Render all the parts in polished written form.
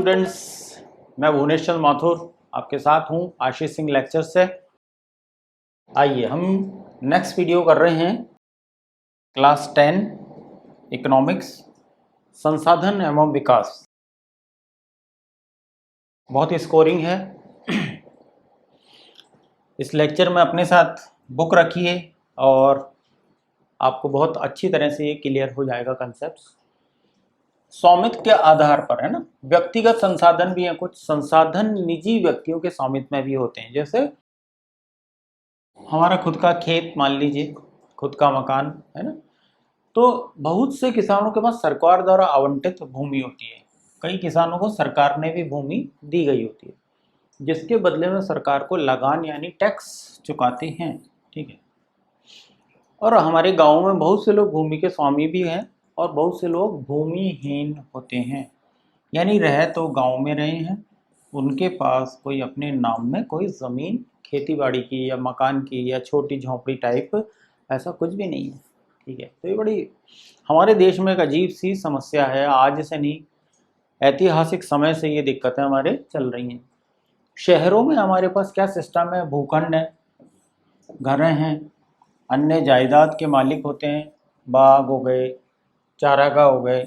Students, मैं भुवनेश्वर माथुर आपके साथ हूं आशीष सिंह लेक्चर से। आइए हम नेक्स्ट वीडियो कर रहे हैं क्लास 10 इकोनॉमिक्स संसाधन एवं विकास। बहुत स्कोरिंग है। इस लेक्चर में अपने साथ बुक रखिए और आपको बहुत अच्छी तरह से ये क्लियर हो जाएगा कंसेप्ट। स्वामित्व के आधार पर, है ना, व्यक्तिगत संसाधन भी हैं। कुछ संसाधन निजी व्यक्तियों के स्वामित्व में भी होते हैं, जैसे हमारा खुद का खेत मान लीजिए, खुद का मकान, है ना। तो बहुत से किसानों के पास सरकार द्वारा आवंटित भूमि होती है। कई किसानों को सरकार ने भी भूमि दी गई होती है, जिसके बदले में सरकार को लगान यानी टैक्स चुकाते हैं, ठीक है। और हमारे गाँव में बहुत से लोग भूमि के स्वामी भी हैं और बहुत से लोग भूमिहीन होते हैं, यानी रह तो गांव में रहे हैं, उनके पास कोई अपने नाम में कोई ज़मीन खेतीबाड़ी की या मकान की या छोटी झोंपड़ी टाइप ऐसा कुछ भी नहीं है, ठीक है। तो ये बड़ी हमारे देश में एक अजीब सी समस्या है, आज से नहीं, ऐतिहासिक समय से ये दिक्कतें हमारे चल रही हैं। शहरों में हमारे पास क्या सिस्टम है, भूखंड है, घर हैं, अन्य जायदाद के मालिक होते हैं, बाग हो गए, चारागाह हो गए,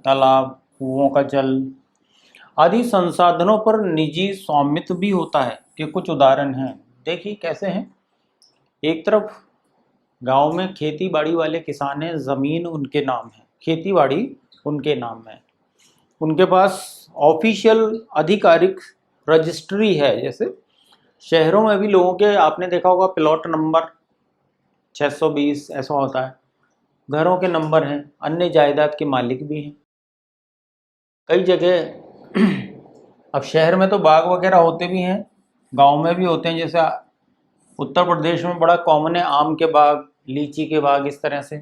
तालाब, कुओं का जल आदि संसाधनों पर निजी स्वामित्व भी होता है। कि कुछ उदाहरण हैं, देखिए कैसे हैं। एक तरफ गांव में खेती बाड़ी वाले किसान हैं, ज़मीन उनके नाम है, खेती बाड़ी उनके नाम है, उनके पास ऑफिशियल आधिकारिक रजिस्ट्री है। जैसे शहरों में भी लोगों के, आपने देखा होगा, प्लॉट नंबर 620 ऐसा होता है, घरों के नंबर हैं, अन्य जायदाद के मालिक भी हैं कई जगह। अब शहर में तो बाग वगैरह होते भी हैं, गांव में भी होते हैं। जैसे उत्तर प्रदेश में बड़ा कॉमन है आम के बाग, लीची के बाग, इस तरह से।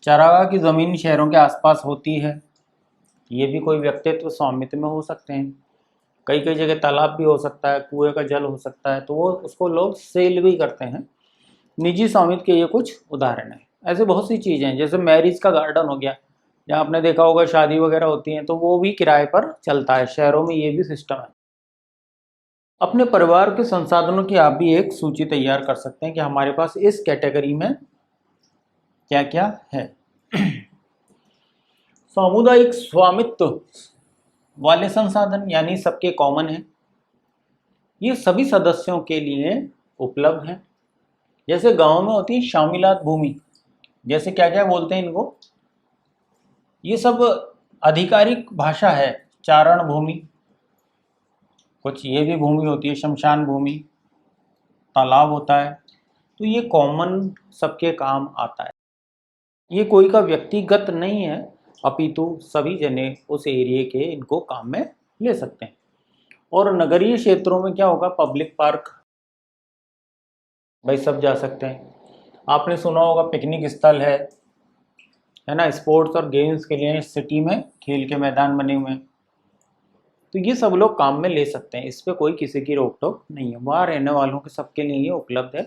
चारागाह की ज़मीन शहरों के आसपास होती है, ये भी कोई व्यक्तित्व स्वामित्व में हो सकते हैं। कई कई जगह तालाब भी हो सकता है, कुएं का जल हो सकता है, तो वो उसको लोग सेल भी करते हैं। निजी स्वामित्व के ये कुछ उदाहरण हैं। ऐसे बहुत सी चीज़ें हैं, जैसे मैरिज का गार्डन हो गया, या आपने देखा होगा शादी वगैरह होती हैं तो वो भी किराए पर चलता है। शहरों में ये भी सिस्टम है। अपने परिवार के संसाधनों की आप भी एक सूची तैयार कर सकते हैं कि हमारे पास इस कैटेगरी में क्या क्या है। सामुदायिक स्वामित्व वाले संसाधन यानी सबके कॉमन है, ये सभी सदस्यों के लिए उपलब्ध हैं। जैसे गांव में होती है शामिलात भूमि, जैसे क्या क्या बोलते हैं इनको, ये सब आधिकारिक भाषा है। चारण भूमि, कुछ ये भी भूमि होती है, शमशान भूमि, तालाब होता है। तो ये कॉमन सबके काम आता है। ये कोई का व्यक्तिगत नहीं है, अपितु सभी जने उस एरिया के इनको काम में ले सकते हैं। और नगरीय क्षेत्रों में क्या होगा, पब्लिक पार्क, भाई सब जा सकते हैं। आपने सुना होगा पिकनिक स्थल है ना, स्पोर्ट्स और गेम्स के लिए सिटी में खेल के मैदान बने हुए हैं। तो ये सब लोग काम में ले सकते हैं, इस पर कोई किसी की रोक टोक नहीं है। वहाँ रहने वालों के सबके लिए ये उपलब्ध है।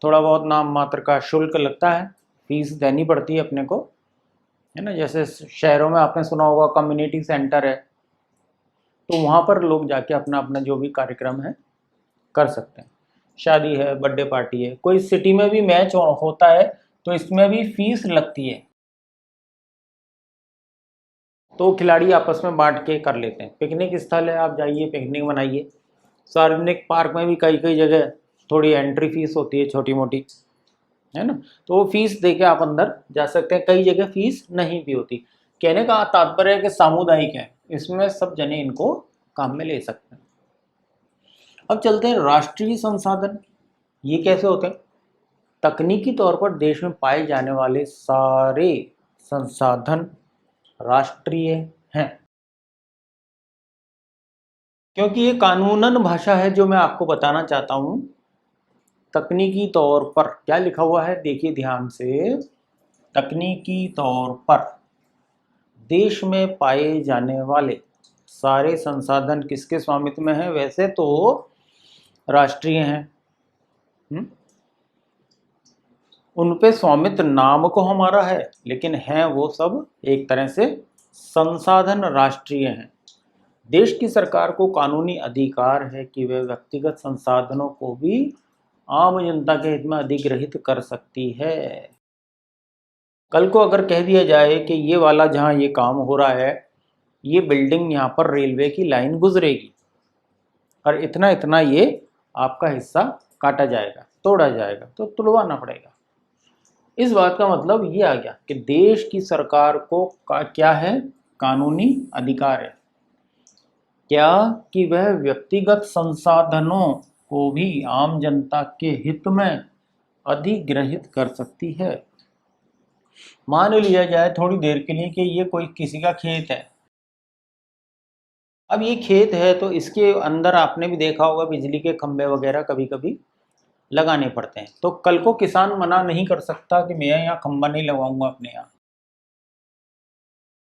थोड़ा बहुत नाम मात्र का शुल्क लगता है, फीस देनी पड़ती है अपने को, है ना। जैसे शहरों में आपने सुना होगा कम्युनिटी सेंटर है, तो वहाँ पर लोग जाके अपना अपना जो भी कार्यक्रम है कर सकते हैं। शादी है, बर्थडे पार्टी है, कोई सिटी में भी मैच होता है तो इसमें भी फीस लगती है, तो खिलाड़ी आपस में बांट के कर लेते हैं। पिकनिक स्थल है, आप जाइए पिकनिक मनाइए। सार्वजनिक पार्क में भी कई कई जगह थोड़ी एंट्री फीस होती है, छोटी मोटी, है ना, तो वो फीस दे के आप अंदर जा सकते हैं। कई जगह फीस नहीं भी होती। कहने का तात्पर्य है कि सामुदायिक है, इसमें सब जने इनको काम में ले सकते हैं। अब चलते हैं राष्ट्रीय संसाधन। ये कैसे होते हैं? तकनीकी तौर पर देश में पाए जाने वाले सारे संसाधन राष्ट्रीय हैं, क्योंकि ये कानूनन भाषा है जो मैं आपको बताना चाहता हूं। तकनीकी तौर पर क्या लिखा हुआ है, देखिए ध्यान से। तकनीकी तौर पर देश में पाए जाने वाले सारे संसाधन किसके स्वामित्व में है? वैसे तो राष्ट्रीय हैं, उन पे स्वामित्व नाम को हमारा है, लेकिन हैं वो सब एक तरह से संसाधन राष्ट्रीय हैं। देश की सरकार को कानूनी अधिकार है कि वह व्यक्तिगत संसाधनों को भी आम जनता के हित में अधिग्रहित कर सकती है। कल को अगर कह दिया जाए कि ये वाला जहाँ ये काम हो रहा है, ये बिल्डिंग यहाँ पर रेलवे की लाइन गुजरेगी और इतना इतना ये आपका हिस्सा काटा जाएगा, तोड़ा जाएगा, तो तुड़वाना पड़ेगा। इस बात का मतलब ये आ गया कि देश की सरकार को क्या है, कानूनी अधिकार है क्या, कि वह व्यक्तिगत संसाधनों को भी आम जनता के हित में अधिग्रहित कर सकती है। मान लिया जाए थोड़ी देर के लिए कि ये कोई किसी का खेत है। अब ये खेत है तो इसके अंदर आपने भी देखा होगा बिजली के खंभे वगैरह कभी कभी लगाने पड़ते हैं, तो कल को किसान मना नहीं कर सकता कि मैं यहाँ खंभा नहीं लगाऊंगा अपने यहाँ,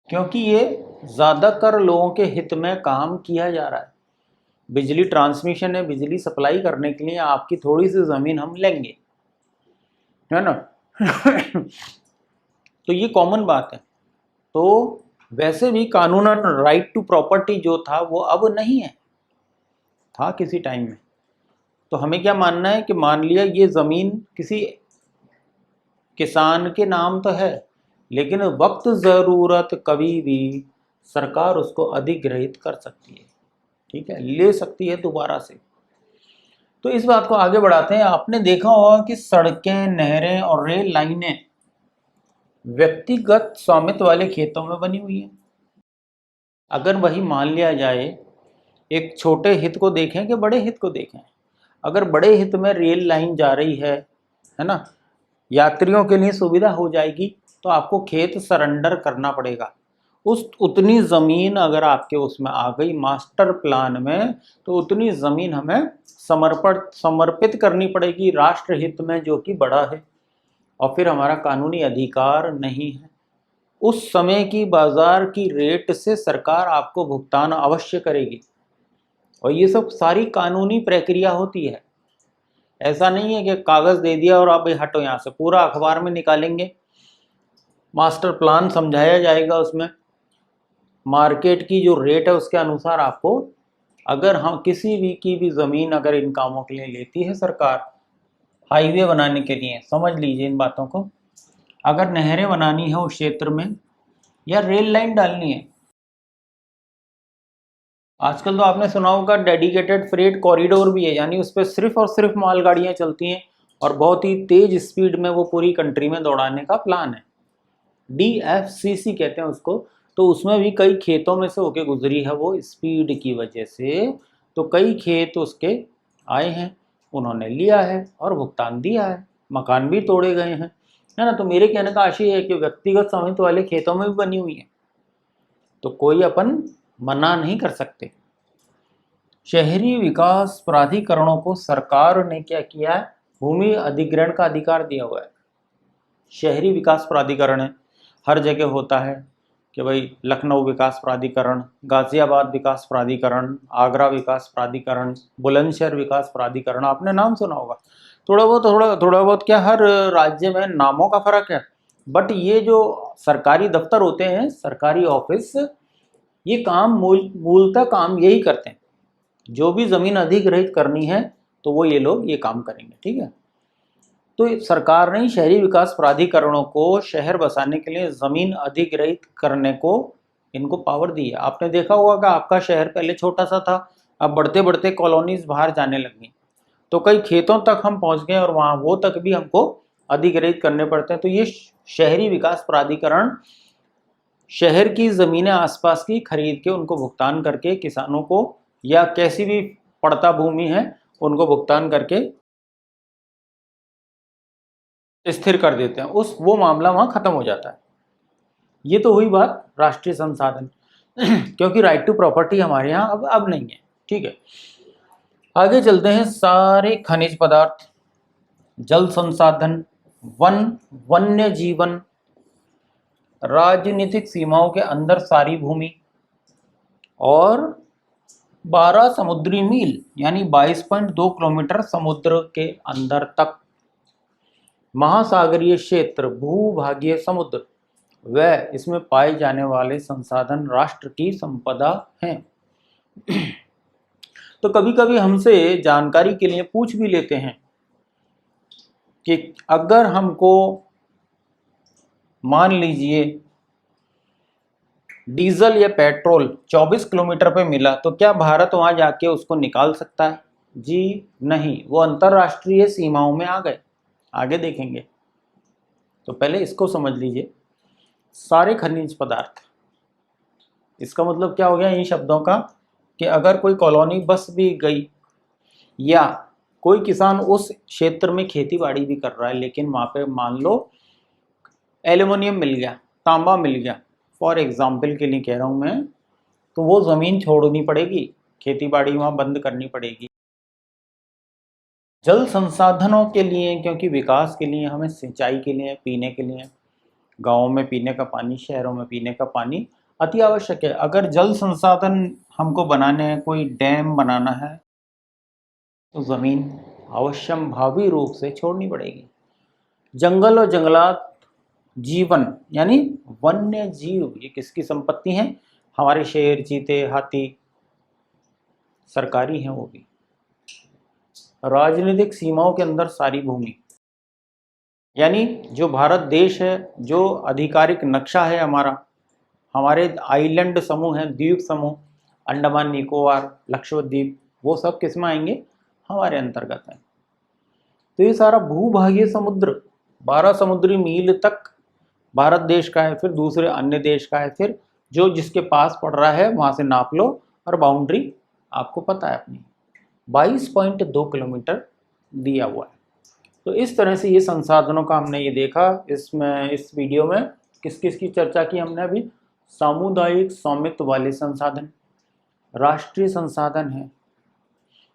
क्योंकि ये ज़्यादातर लोगों के हित में काम किया जा रहा है। बिजली ट्रांसमिशन है, बिजली सप्लाई करने के लिए आपकी थोड़ी सी ज़मीन हम लेंगे, है ना। तो ये कॉमन बात है। तो वैसे भी कानूनन राइट टू प्रॉपर्टी जो था वो अब नहीं है, था किसी टाइम में। तो हमें क्या मानना है कि मान लिया ये ज़मीन किसी किसान के नाम तो है, लेकिन वक्त ज़रूरत कभी भी सरकार उसको अधिग्रहित कर सकती है, ठीक है, ले सकती है दोबारा से। तो इस बात को आगे बढ़ाते हैं। आपने देखा होगा कि सड़कें, नहरें और रेल लाइनें व्यक्तिगत स्वामित्व वाले खेतों में बनी हुई हैं। अगर वही मान लिया जाए, एक छोटे हित को देखें कि बड़े हित को देखें, अगर बड़े हित में रेल लाइन जा रही है ना, यात्रियों के लिए सुविधा हो जाएगी, तो आपको खेत सरेंडर करना पड़ेगा। उतनी ज़मीन अगर आपके उसमें आ गई मास्टर प्लान में, तो उतनी ज़मीन हमें समर्पित करनी पड़ेगी राष्ट्र हित में, जो कि बड़ा है और फिर हमारा कानूनी अधिकार नहीं है। उस समय की बाजार की रेट से सरकार आपको भुगतान अवश्य करेगी, और ये सब सारी कानूनी प्रक्रिया होती है। ऐसा नहीं है कि कागज़ दे दिया और आप हटो यहाँ से, पूरा अखबार में निकालेंगे, मास्टर प्लान समझाया जाएगा, उसमें मार्केट की जो रेट है उसके अनुसार आपको, अगर हम किसी भी की भी ज़मीन अगर इन कामों के लिए लेती है सरकार, हाईवे बनाने के लिए, समझ लीजिए इन बातों को, अगर नहरें बनानी है उस क्षेत्र में या रेल लाइन डालनी है, आजकल तो आपने सुना होगा डेडिकेटेड फ्रेट कॉरिडोर भी है, यानी उस पर सिर्फ और सिर्फ मालगाड़ियाँ चलती हैं और बहुत ही तेज स्पीड में वो पूरी कंट्री में दौड़ाने का प्लान है। DFCC कहते हैं उसको। तो उसमें भी कई खेतों में से होके गुजरी है वो, स्पीड की वजह से। तो कई खेत उसके आए हैं, उन्होंने लिया है और भुगतान दिया है, मकान भी तोड़े गए हैं, है ना। तो मेरे कहने का आशय है कि व्यक्तिगत स्वामित्व वाले खेतों में भी बनी हुई है, तो कोई अपन मना नहीं कर सकते। शहरी विकास प्राधिकरणों को सरकार ने क्या किया है, भूमि अधिग्रहण का अधिकार दिया हुआ है। शहरी विकास प्राधिकरण है, हर जगह होता है कि भाई लखनऊ विकास प्राधिकरण, गाजियाबाद विकास प्राधिकरण, आगरा विकास प्राधिकरण, बुलंदशहर विकास प्राधिकरण, आपने नाम सुना होगा। थोड़ा बहुत क्या, हर राज्य में नामों का फर्क है, बट ये जो सरकारी दफ्तर होते हैं, सरकारी ऑफिस, ये काम मूलतः काम यही करते हैं। जो भी ज़मीन अधिग्रहित करनी है तो वो ये लोग ये काम करेंगे, ठीक है। तो सरकार ने शहरी विकास प्राधिकरणों को शहर बसाने के लिए ज़मीन अधिग्रहित करने को इनको पावर दी है। आपने देखा होगा कि आपका शहर पहले छोटा सा था, अब बढ़ते बढ़ते कॉलोनीज बाहर जाने लगी, तो कई खेतों तक हम पहुंच गए और वहाँ वो तक भी हमको अधिग्रहित करने पड़ते हैं। तो ये शहरी विकास प्राधिकरण शहर की ज़मीनें आसपास की खरीद के उनको भुगतान करके किसानों को, या कैसी भी पड़ता भूमि है उनको भुगतान करके स्थिर कर देते हैं, वो मामला वहाँ ख़त्म हो जाता है। ये तो हुई बात राष्ट्रीय संसाधन क्योंकि राइट टू प्रॉपर्टी हमारे यहाँ अब नहीं है, ठीक है। आगे चलते हैं। सारे खनिज पदार्थ, जल संसाधन, वन्य जीवन, राजनीतिक सीमाओं के अंदर सारी भूमि, और 12 समुद्री मील यानी 22.2 किलोमीटर समुद्र के अंदर तक, महासागरीय क्षेत्र, भूभागीय समुद्र, वह इसमें पाए जाने वाले संसाधन राष्ट्र की संपदा हैं। तो कभी कभी हमसे जानकारी के लिए पूछ भी लेते हैं कि अगर हमको मान लीजिए डीजल या पेट्रोल 24 किलोमीटर पे मिला तो क्या भारत वहां जाके उसको निकाल सकता है? जी नहीं, वो अंतरराष्ट्रीय सीमाओं में आ गए। आगे देखेंगे। तो पहले इसको समझ लीजिए, सारे खनिज पदार्थ, इसका मतलब क्या हो गया इन शब्दों का कि अगर कोई कॉलोनी बस भी गई या कोई किसान उस क्षेत्र में खेती बाड़ी भी कर रहा है लेकिन वहाँ पे मान लो एल्युमिनियम मिल गया, तांबा मिल गया, फॉर एग्जाम्पल के लिए कह रहा हूँ मैं, तो वो ज़मीन छोड़नी पड़ेगी, खेती बाड़ी वहाँ बंद करनी पड़ेगी। जल संसाधनों के लिए, क्योंकि विकास के लिए हमें सिंचाई के लिए, पीने के लिए, गाँवों में पीने का पानी, शहरों में पीने का पानी अति आवश्यक है। अगर जल संसाधन हमको बनाने हैं, कोई डैम बनाना है, तो ज़मीन अवश्यंभावी रूप से छोड़नी पड़ेगी। जंगल और जंगलात जीवन यानी वन्य जीव, ये किसकी संपत्ति है? हमारे शेर, चीते, हाथी सरकारी हैं वो भी। राजनीतिक सीमाओं के अंदर सारी भूमि, यानी जो भारत देश है, जो आधिकारिक नक्शा है हमारा, हमारे आइलैंड समूह हैं, द्वीप समूह, अंडमान निकोबार, लक्षद्वीप, वो सब किस में आएंगे? हमारे अंतर्गत है। तो ये सारा भूभागीय समुद्र 12 समुद्री मील तक भारत देश का है, फिर दूसरे अन्य देश का है, फिर जो जिसके पास पड़ रहा है वहाँ से नाप लो, और बाउंड्री आपको पता है अपनी 22.2 किलोमीटर दिया हुआ है। तो इस तरह से ये संसाधनों का हमने ये देखा। इसमें इस वीडियो में किस किस की चर्चा की हमने अभी? सामुदायिक स्वामित्व वाले संसाधन, राष्ट्रीय संसाधन है,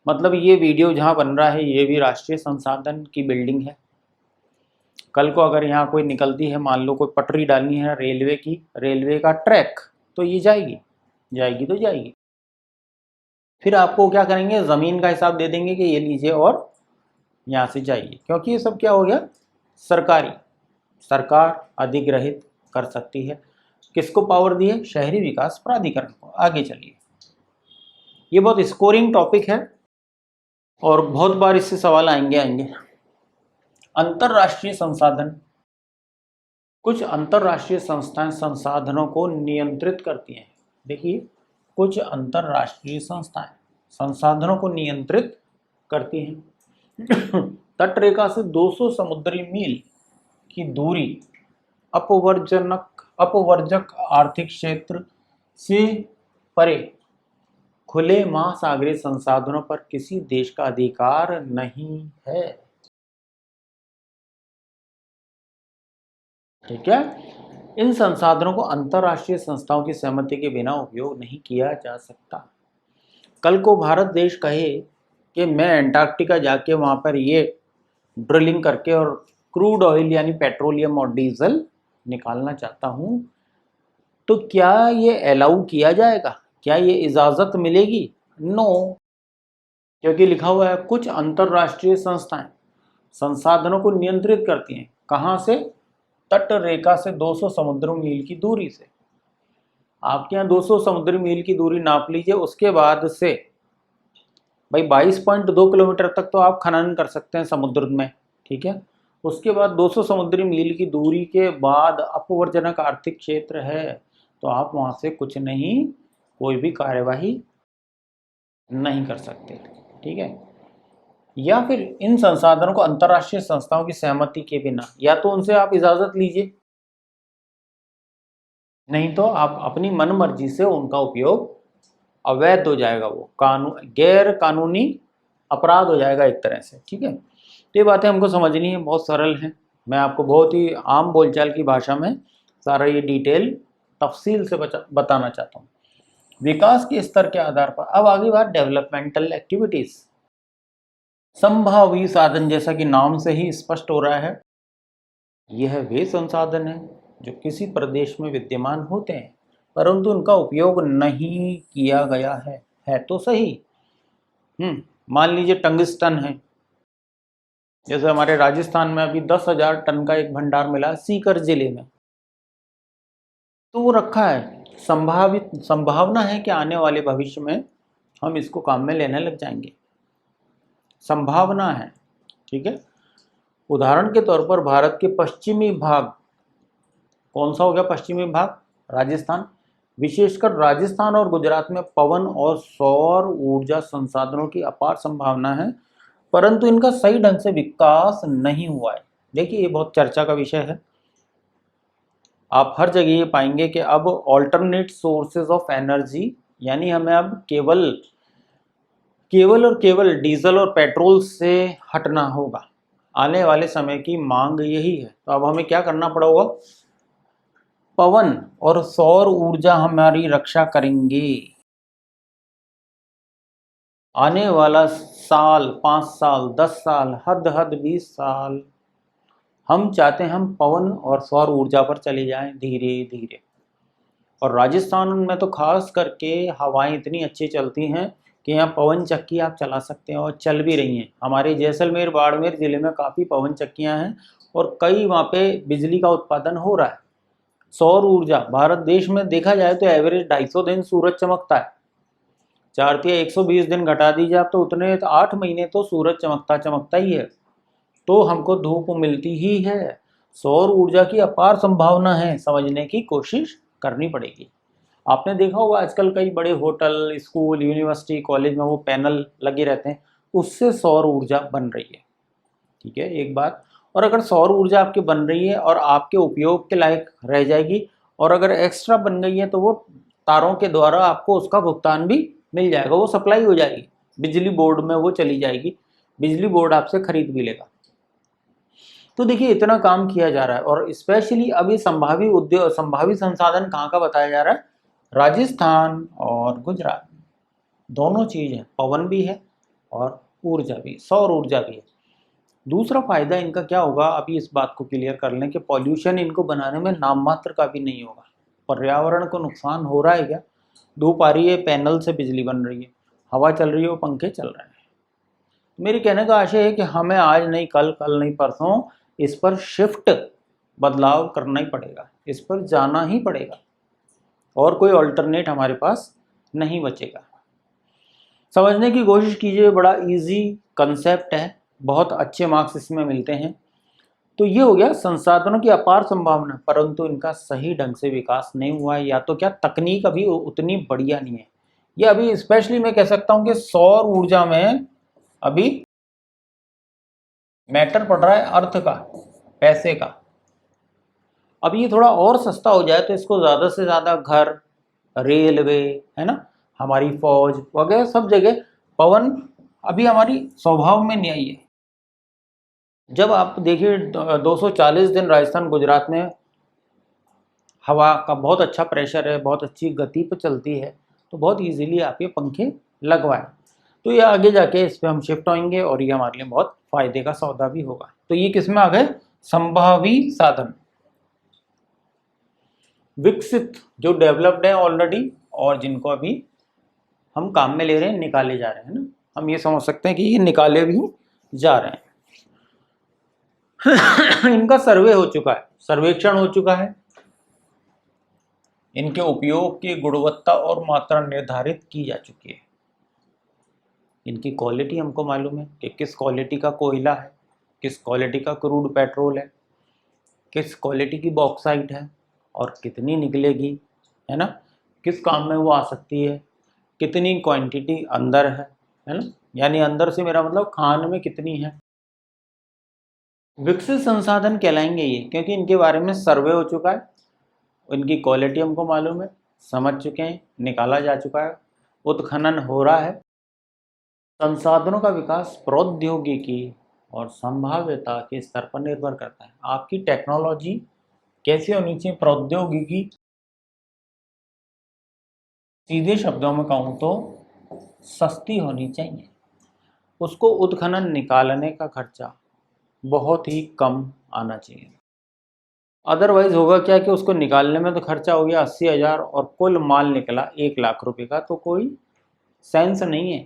मतलब ये वीडियो जहाँ बन रहा है ये भी राष्ट्रीय संसाधन की बिल्डिंग है। कल को अगर यहाँ कोई निकलती है, मान लो कोई पटरी डालनी है रेलवे की, रेलवे का ट्रैक, तो ये जाएगी, जाएगी तो जाएगी। फिर आपको क्या करेंगे? ज़मीन का हिसाब दे देंगे कि ये लीजिए और यहाँ से जाइए, क्योंकि ये सब क्या हो गया? सरकारी, सरकार अधिग्रहित कर सकती है। किसको पावर दी है? शहरी विकास प्राधिकरण को। आगे चलिए, ये बहुत स्कोरिंग टॉपिक है और बहुत बार इससे सवाल आएंगे। अंतरराष्ट्रीय संसाधन, कुछ अंतरराष्ट्रीय संस्थाएं संसाधनों को नियंत्रित करती हैं। देखिए, कुछ अंतरराष्ट्रीय संस्थाएं संसाधनों को नियंत्रित करती हैं। तट रेखा से 200 समुद्री मील की दूरी अपवर्जक आर्थिक क्षेत्र से परे खुले महासागरीय संसाधनों पर किसी देश का अधिकार नहीं है। ठीक है, इन संसाधनों को अंतरराष्ट्रीय संस्थाओं की सहमति के बिना उपयोग नहीं किया जा सकता। कल को भारत देश कहे कि मैं एंटार्क्टिका जाके वहाँ पर ये ड्रिलिंग करके और क्रूड ऑयल यानी पेट्रोलियम और डीजल निकालना चाहता हूँ, तो क्या ये अलाउ किया जाएगा? क्या ये इजाज़त मिलेगी? नो, क्योंकि लिखा हुआ है कुछ अंतरराष्ट्रीय संस्थाएं संसाधनों को नियंत्रित करती हैं। कहाँ से? तट रेखा से 200 समुद्री मील की दूरी से। आपके यहाँ 200 समुद्री मील की दूरी नाप लीजिए, उसके बाद से भाई 22.2 किलोमीटर तक तो आप खनन कर सकते हैं समुद्र में, ठीक है। उसके बाद 200 समुद्री मील की दूरी के बाद अपवर्जनक आर्थिक क्षेत्र है, तो आप वहाँ से कुछ नहीं, कोई भी कार्यवाही नहीं कर सकते, ठीक है। या फिर इन संसाधनों को अंतर्राष्ट्रीय संस्थाओं की सहमति के बिना, या तो उनसे आप इजाज़त लीजिए, नहीं तो आप अपनी मनमर्जी से उनका उपयोग अवैध हो जाएगा, वो गैर कानूनी अपराध हो जाएगा एक तरह से, ठीक है। तो ये बातें हमको समझनी है, बहुत सरल हैं। मैं आपको बहुत ही आम बोलचाल की भाषा में सारा ये डिटेल तफसील से बताना चाहता हूँ। विकास के स्तर के आधार पर अब आगे बात डेवलपमेंटल एक्टिविटीज़। संभावी साधन, जैसा कि नाम से ही स्पष्ट हो रहा है, यह वे संसाधन हैं जो किसी प्रदेश में विद्यमान होते हैं परंतु उनका उपयोग नहीं किया गया है तो सही। मान लीजिए टंगस्टन है, जैसे हमारे राजस्थान में अभी 10,000 टन का एक भंडार मिला सीकर जिले में, तो वो रखा है, संभावना है कि आने वाले भविष्य में हम इसको काम में लेने लग जाएंगे। संभावना है, ठीक है। उदाहरण के तौर पर भारत के पश्चिमी भाग, कौन सा हो गया पश्चिमी भाग? राजस्थान। विशेषकर राजस्थान और गुजरात में पवन और सौर ऊर्जा संसाधनों की अपार संभावना है, परंतु इनका सही ढंग से विकास नहीं हुआ है। देखिए, ये बहुत चर्चा का विषय है। आप हर जगह ये पाएंगे कि अब ऑल्टरनेट सोर्सेज ऑफ एनर्जी, यानी हमें अब केवल और केवल डीजल और पेट्रोल से हटना होगा। आने वाले समय की मांग यही है। तो अब हमें क्या करना पड़ेगा? पवन और सौर ऊर्जा हमारी रक्षा करेंगे। आने वाला साल, 5 साल, 10 साल, हद 20 साल, हम चाहते हैं हम पवन और सौर ऊर्जा पर चले जाएं धीरे धीरे। और राजस्थान में तो खास करके हवाएं इतनी अच्छी चलती हैं कि यहाँ पवन चक्की आप चला सकते हैं, और चल भी रही हैं। हमारे जैसलमेर, बाड़मेर ज़िले में काफ़ी पवन चक्कियाँ हैं और कई वहाँ पे बिजली का उत्पादन हो रहा है। सौर ऊर्जा, भारत देश में देखा जाए तो एवरेज 250 दिन सूरज चमकता है। 120 दिन घटा दीजिए आप, तो उतने 8 महीने तो सूरज चमकता ही है, तो हमको धूप मिलती ही है। सौर ऊर्जा की अपार संभावना है, समझने की कोशिश करनी पड़ेगी। आपने देखा होगा आजकल कई बड़े होटल, स्कूल, यूनिवर्सिटी, कॉलेज में वो पैनल लगे रहते हैं, उससे सौर ऊर्जा बन रही है, ठीक है, एक बात। और अगर सौर ऊर्जा आपकी बन रही है और आपके उपयोग के लायक रह जाएगी, और अगर एक्स्ट्रा बन गई है तो वो तारों के द्वारा आपको उसका भुगतान भी मिल जाएगा, वो सप्लाई हो जाएगी, बिजली बोर्ड में वो चली जाएगी, बिजली बोर्ड आपसे खरीद भी लेगा। तो देखिए, इतना काम किया जा रहा है। और स्पेशली अभी संभावी संसाधन कहाँ का बताया जा रहा है? राजस्थान और गुजरात, दोनों चीज़ है, पवन भी है और ऊर्जा भी, सौर ऊर्जा भी है। दूसरा फायदा इनका क्या होगा, अभी इस बात को क्लियर कर लें कि पॉल्यूशन इनको बनाने में नाम मात्र का भी नहीं होगा। पर्यावरण को नुकसान हो रहा है क्या? धूप आ रही है, पैनल से बिजली बन रही है, हवा चल रही है, वो पंखे चल रहे हैं। मेरी कहने का आशय है कि हमें आज नहीं कल, कल नहीं परसों इस पर शिफ्ट, बदलाव करना ही पड़ेगा, इस पर जाना ही पड़ेगा, और कोई अल्टरनेट हमारे पास नहीं बचेगा। समझने की कोशिश कीजिए, बड़ा इजी कंसेप्ट है, बहुत अच्छे मार्क्स इसमें मिलते हैं। तो ये हो गया संसाधनों की अपार संभावना, परंतु इनका सही ढंग से विकास नहीं हुआ है, या तो क्या तकनीक अभी उतनी बढ़िया नहीं है। ये अभी स्पेशली मैं कह सकता हूँ कि सौर ऊर्जा में अभी मैटर पड़ रहा है अर्थ का, पैसे का। अब ये थोड़ा और सस्ता हो जाए तो इसको ज़्यादा से ज़्यादा घर, रेलवे, है ना, हमारी फौज वगैरह सब जगह पवन अभी हमारी स्वभाव में नहीं आई है। जब आप देखिए 240 दिन राजस्थान गुजरात में हवा का बहुत अच्छा प्रेशर है, बहुत अच्छी गति पर चलती है, तो बहुत इजीली आप ये पंखे लगवाएं। तो ये आगे जाके इस पर हम शिफ्ट होंगे और ये हमारे लिए बहुत फायदे का सौदा भी होगा। तो ये किस में आ गए? संभावी साधन, विकसित, जो डेवलप्ड है ऑलरेडी और जिनको अभी हम काम में ले रहे हैं, निकाले जा रहे हैं ना। हम ये समझ सकते हैं कि ये निकाले भी जा रहे हैं। इनका सर्वे हो चुका है, सर्वेक्षण हो चुका है, इनके उपयोग की गुणवत्ता और मात्रा निर्धारित की जा चुकी है। इनकी क्वालिटी हमको मालूम है कि किस क्वालिटी का कोयला है, किस क्वालिटी का क्रूड पेट्रोल है, किस क्वालिटी की बॉक्साइट है और कितनी निकलेगी, है ना, किस काम में वो आ सकती है, कितनी क्वांटिटी अंदर है ना, यानी अंदर से मेरा मतलब खान में कितनी है। विकसित संसाधन कहलाएंगे ये, क्योंकि इनके बारे में सर्वे हो चुका है, इनकी क्वालिटी हमको मालूम है, समझ चुके हैं, निकाला जा चुका है, उत्खनन हो रहा है। संसाधनों का विकास प्रौद्योगिकी और संभाव्यता के स्तर पर निर्भर करता है। आपकी टेक्नोलॉजी कैसी होनी चाहिए? प्रौद्योगिकी, सीधे शब्दों में कहूँ तो सस्ती होनी चाहिए। उसको उत्खनन निकालने का खर्चा बहुत ही कम आना चाहिए। अदरवाइज होगा क्या कि उसको निकालने में तो खर्चा हो गया 80,000 और कुल माल निकला 1,00,000 रुपये का, तो कोई सेंस नहीं है।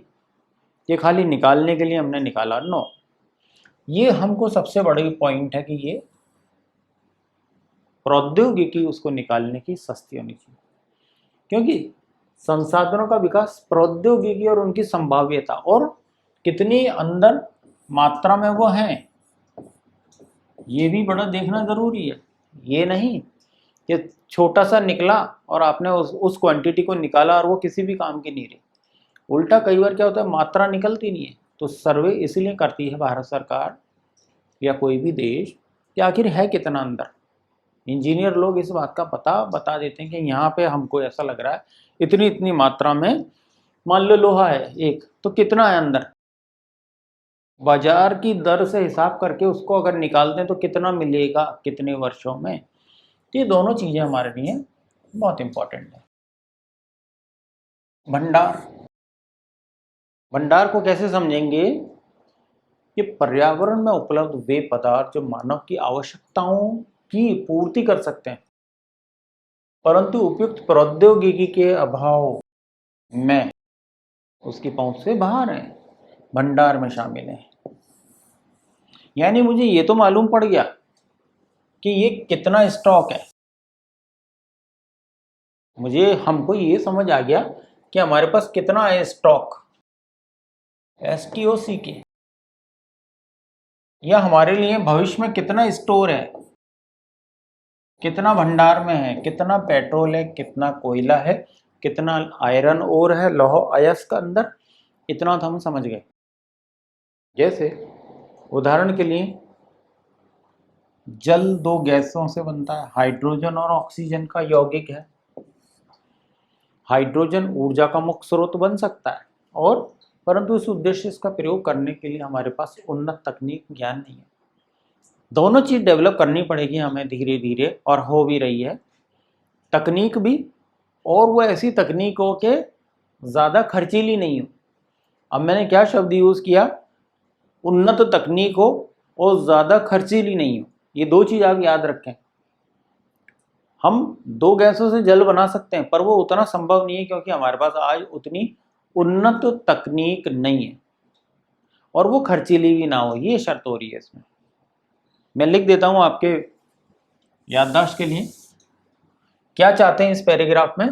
ये खाली निकालने के लिए हमने निकाला, नो। ये हमको सबसे बड़ी पॉइंट है कि ये प्रौद्योगिकी उसको निकालने की सस्ती होनी चाहिए, क्योंकि संसाधनों का विकास, प्रौद्योगिकी और उनकी संभाव्यता, और कितनी अंदर मात्रा में वो हैं, ये भी बड़ा देखना जरूरी है। ये नहीं कि छोटा सा निकला और आपने उस क्वांटिटी को निकाला और वो किसी भी काम की नहीं रही। उल्टा कई बार क्या होता है, मात्रा निकलती नहीं है। तो सर्वे इसीलिए करती है भारत सरकार या कोई भी देश कि आखिर है कितना अंदर। इंजीनियर लोग इस बात का पता बता देते हैं कि यहाँ पे हमको ऐसा लग रहा है इतनी इतनी मात्रा में, मान लो लोहा है एक, तो कितना है अंदर, बाजार की दर से हिसाब करके उसको अगर निकालते हैं तो कितना मिलेगा कितने वर्षों में। तो ये दोनों चीजें हमारे लिए बहुत इंपॉर्टेंट है। भंडार, भंडार को कैसे समझेंगे कि पर्यावरण में उपलब्ध वे पदार्थ जो मानव की आवश्यकताओं की पूर्ति कर सकते हैं परंतु उपयुक्त प्रौद्योगिकी के अभाव में उसकी पहुंच से बाहर है, भंडार में शामिल है। यानी मुझे ये तो मालूम पड़ गया कि ये कितना स्टॉक है, हमको ये समझ आ गया कि हमारे पास कितना है स्टॉक, STOCK, या हमारे लिए भविष्य में कितना स्टोर है, कितना भंडार में है, कितना पेट्रोल है, कितना कोयला है, कितना आयरन ओर है, लौह अयस्क अंदर, इतना तो हम समझ गए। जैसे उदाहरण के लिए जल दो गैसों से बनता है, हाइड्रोजन और ऑक्सीजन का यौगिक है। हाइड्रोजन ऊर्जा का मुख्य स्रोत बन सकता है, और परंतु इस उद्देश्य इसका प्रयोग करने के लिए हमारे पास उन्नत तकनीक ज्ञान नहीं है। दोनों चीज डेवलप करनी पड़ेगी हमें धीरे धीरे, और हो भी रही है तकनीक भी, और वो ऐसी तकनीक हो के ज़्यादा खर्चीली नहीं हो। अब मैंने क्या शब्द यूज़ किया, उन्नत तकनीक हो और ज़्यादा खर्चीली नहीं हो। ये दो चीज़ आप याद रखें। हम दो गैसों से जल बना सकते हैं पर वो उतना संभव नहीं है क्योंकि हमारे पास आज उतनी उन्नत तकनीक नहीं है, और वो खर्चीली भी ना हो, ये शर्त हो रही है इसमें। मैं लिख देता हूं आपके याददाश्त के लिए, क्या चाहते हैं इस पैराग्राफ में,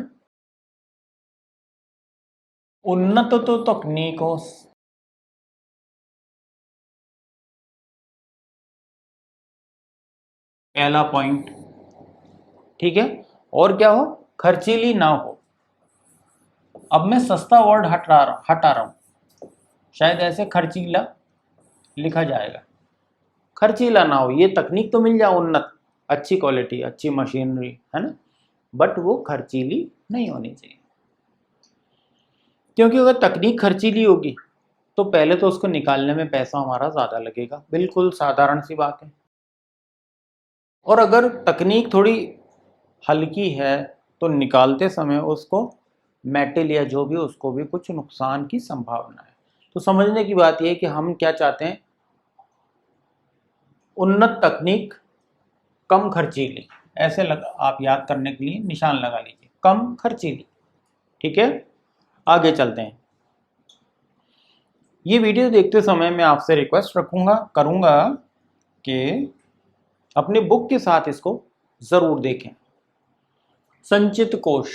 उन्नत तो तकनीकों, पहला पॉइंट, ठीक है, और क्या हो, खर्चीली ना हो। अब मैं सस्ता वर्ड हटा रहा हूं, शायद ऐसे खर्चीला लिखा जाएगा, खर्चीला ना हो। ये तकनीक तो मिल जाए उन्नत, अच्छी क्वालिटी, अच्छी मशीनरी, है ना, बट वो खर्चीली नहीं होनी चाहिए। क्योंकि अगर तकनीक खर्चीली होगी तो पहले तो उसको निकालने में पैसा हमारा ज़्यादा लगेगा, बिल्कुल साधारण सी बात है। और अगर तकनीक थोड़ी हल्की है तो निकालते समय उसको मेटल या जो भी, उसको भी कुछ नुकसान की संभावना है। तो समझने की बात यह है कि हम क्या चाहते हैं, उन्नत तकनीक कम खर्चीली, ऐसे आप याद करने के लिए निशान लगा लीजिए, कम खर्चीली, ठीक है। आगे चलते हैं। ये वीडियो देखते समय मैं आपसे रिक्वेस्ट करूंगा कि अपने बुक के साथ इसको जरूर देखें। संचित कोश,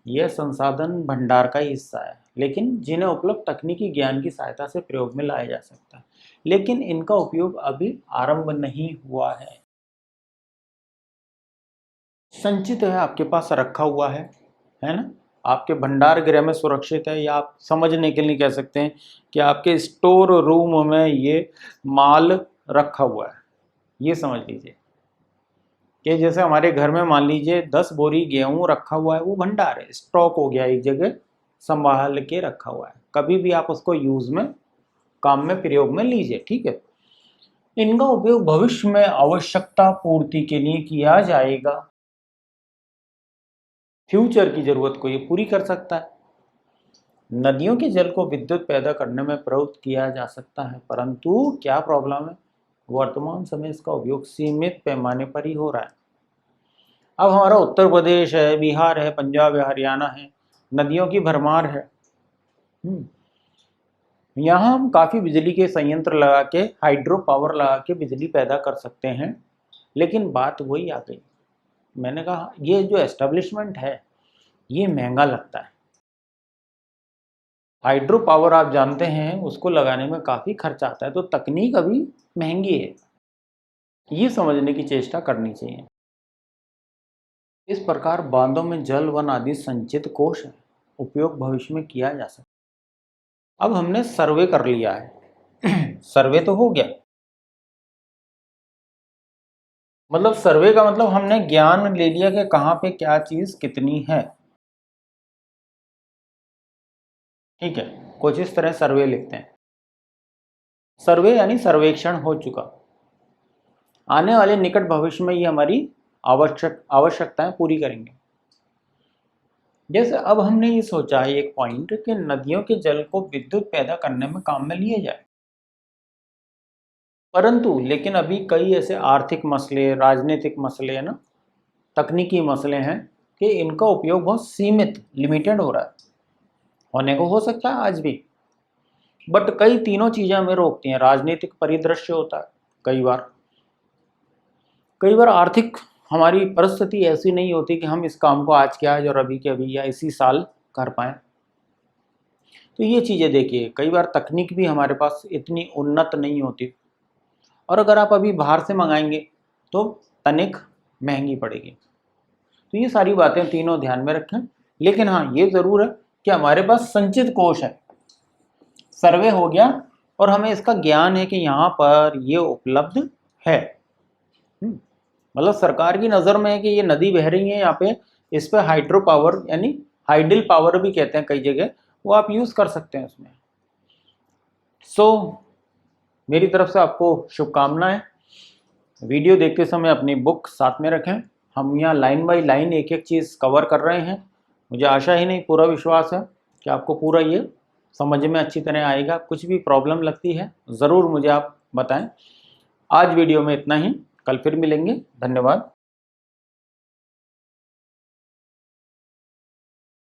यह संसाधन भंडार का ही हिस्सा है, लेकिन जिन्हें उपलब्ध तकनीकी ज्ञान की सहायता से प्रयोग में लाया जा सकता है, लेकिन इनका उपयोग अभी आरंभ नहीं हुआ है। संचित है, आपके पास रखा हुआ है ना, आपके भंडार गृह में सुरक्षित है, या आप समझने के लिए कह सकते हैं कि आपके स्टोर रूम में ये माल रखा हुआ है। ये समझ लीजिए कि जैसे हमारे घर में मान लीजिए 10 बोरी गेहूं रखा हुआ है, वो भंडार है, स्टॉक हो गया, एक जगह संभाल के रखा हुआ है, कभी भी आप उसको यूज में, काम में, प्रयोग में लीजिए, ठीक है। इनका उपयोग भविष्य में आवश्यकता पूर्ति के लिए किया जाएगा, फ्यूचर की जरूरत को ये पूरी कर सकता है। नदियों के जल को विद्युत पैदा करने में प्रयुक्त किया जा सकता है, परंतु क्या प्रॉब्लम है, वर्तमान समय इसका उपयोग सीमित पैमाने पर ही हो रहा है। अब हमारा उत्तर प्रदेश है, बिहार है, पंजाब है, हरियाणा है, नदियों की भरमार है। यहाँ हम काफ़ी बिजली के संयंत्र लगा के, हाइड्रो पावर लगा के बिजली पैदा कर सकते हैं, लेकिन बात वही आ गई, मैंने कहा ये जो एस्टेब्लिशमेंट है ये महंगा लगता है। हाइड्रो पावर आप जानते हैं उसको लगाने में काफ़ी खर्चा आता है, तो तकनीक अभी महंगी है, ये समझने की चेष्टा करनी चाहिए। इस प्रकार बांधों में जल वन आदि संचित कोष है, उपयोग भविष्य में किया जा सकता। अब हमने सर्वे कर लिया है सर्वे तो हो गया, मतलब सर्वे का मतलब हमने ज्ञान ले लिया कि कहाँ पे क्या चीज कितनी है। ठीक है, कुछ इस तरह सर्वे लिखते हैं। सर्वे यानी सर्वेक्षण हो चुका, आने वाले निकट भविष्य में ये हमारी आवश्यकताएं पूरी करेंगे। जैसे अब हमने ये सोचा है एक पॉइंट कि नदियों के जल को विद्युत पैदा करने में काम में लिए जाए, परंतु लेकिन अभी कई ऐसे आर्थिक मसले, राजनीतिक मसले है ना, तकनीकी मसले हैं कि इनका उपयोग बहुत सीमित, लिमिटेड हो रहा है। होने को हो सकता है आज भी, बट कई तीनों चीजें हमें रोकती हैं। राजनीतिक परिदृश्य होता है, कई बार आर्थिक हमारी परिस्थिति ऐसी नहीं होती कि हम इस काम को आज के आज और अभी के अभी या इसी साल कर पाए। तो ये चीज़ें देखिए, कई बार तकनीक भी हमारे पास इतनी उन्नत नहीं होती, और अगर आप अभी बाहर से मंगाएंगे तो तनिक महंगी पड़ेगी। तो ये सारी बातें तीनों ध्यान में रखें। लेकिन हाँ, ये ज़रूर है कि हमारे पास संचित कोष है, सर्वे हो गया और हमें इसका ज्ञान है कि यहाँ पर ये उपलब्ध है। मतलब सरकार की नज़र में है कि ये नदी बह रही है यहाँ पे, इस पे हाइड्रो पावर यानी हाइडल पावर भी कहते हैं कई जगह, वो आप यूज़ कर सकते हैं उसमें। मेरी तरफ से आपको शुभकामनाएं। वीडियो देखते समय अपनी बुक साथ में रखें। हम यहाँ लाइन बाय लाइन एक एक चीज़ कवर कर रहे हैं। मुझे आशा ही नहीं, पूरा विश्वास है कि आपको पूरा ये समझ में अच्छी तरह आएगा। कुछ भी प्रॉब्लम लगती है ज़रूर मुझे आप बताएं। आज वीडियो में इतना ही, कल फिर मिलेंगे। धन्यवाद।